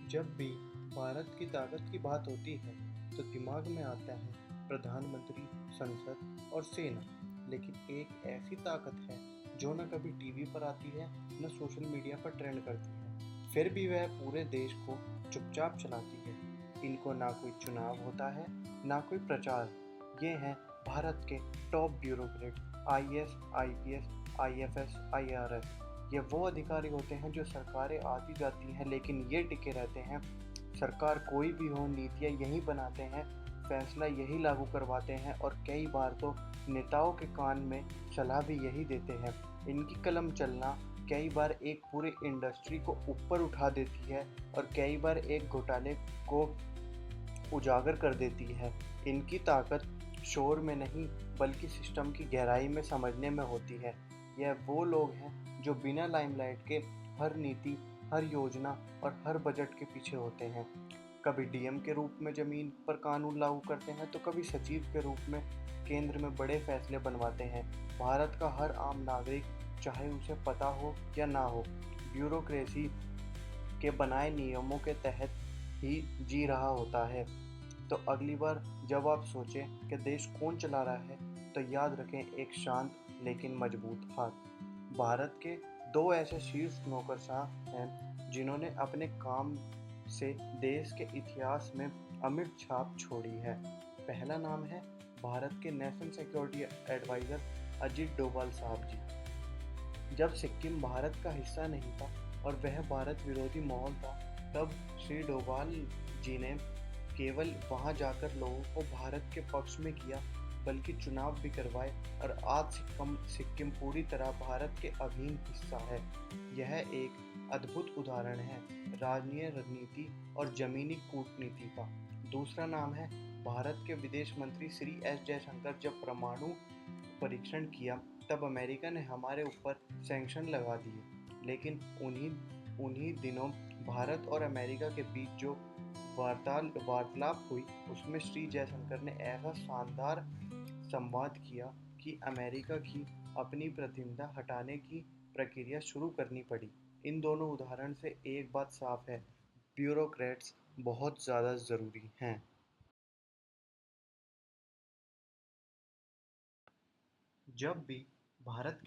जब भी भारत की ताकत की बात होती है तो दिमाग में आता है प्रधानमंत्री, संसद और सेना। लेकिन एक ऐसी ताकत है जो न कभी टीवी पर आती है न सोशल मीडिया पर ट्रेंड करती है, फिर भी वह पूरे देश को चुपचाप चलाती है। इनको ना कोई चुनाव होता है ना कोई प्रचार। ये हैं भारत के top bureaucrat, IAS, IPS, IFS, IRS. ये वो अधिकारी होते हैं जो सरकारें आती जाती हैं लेकिन ये टिके रहते हैं। सरकार कोई भी हो, नीतियाँ यही बनाते हैं, फैसला यही लागू करवाते हैं और कई बार तो नेताओं के कान में सलाह भी यही देते हैं। इनकी कलम चलना कई बार एक पूरी इंडस्ट्री को ऊपर उठा देती है और कई बार एक घोटाले को उजागर कर देती है। इनकी ताकत शोर में नहीं बल्कि सिस्टम की गहराई में समझने में होती है। यह वो लोग हैं जो बिना लाइमलाइट के हर नीति, हर योजना और हर बजट के पीछे होते हैं। कभी डीएम के रूप में जमीन पर कानून लागू करते हैं तो कभी सचिव के रूप में केंद्र में बड़े फैसले बनवाते हैं। भारत का हर आम नागरिक, चाहे उसे पता हो या ना हो, ब्यूरोक्रेसी के बनाए नियमों के तहत ही जी रहा होता है। तो अगली बार जब आप सोचें कि देश कौन चला रहा है तो याद रखें एक शांत लेकिन मजबूत हाथ। भारत के दो ऐसे शीर्ष नौकरशाह हैं जिन्होंने अपने काम से देश के इतिहास में अमिट छाप छोड़ी है। पहला नाम है भारत के national security adviser Ajit Doval साहब जी। जब सिक्किम भारत का हिस्सा नहीं था और वह भारत विरोधी माहौल था, तब श्री डोभाल जी ने केवल वहां जाकर लोगों को भारत के पक्ष में किया, बल्कि चुनाव भी करवाए और आज सिक्किम पूरी तरह भारत के अभिन्न हिस्सा है। यह एक अद्भुत उदाहरण है राजनीय रणनीति और जमीनी कूटनीति का। दूसरा नाम है भारत के विदेश मंत्री श्री एस जयशंकर। जब परमाणु परीक्षण किया तब अमेरिका ने हमारे ऊपर सैंक्शन लगा दिए, लेकिन उन्हीं उन्हीं दिनों भारत और अमेरिका के बीच जो वार्तालाप हुई उसमें श्री जयशंकर ने ऐसा शानदार संवाद किया कि अमेरिका की अपनी प्रतिनिधित्व हटाने की प्रक्रिया शुरू करनी पड़ी। इन दोनों उदाहरण से एक बात साफ है, ब्यूरोक्रेट्स बहुत ज़्यादा ज़रूरी हैं। जब भी भारत की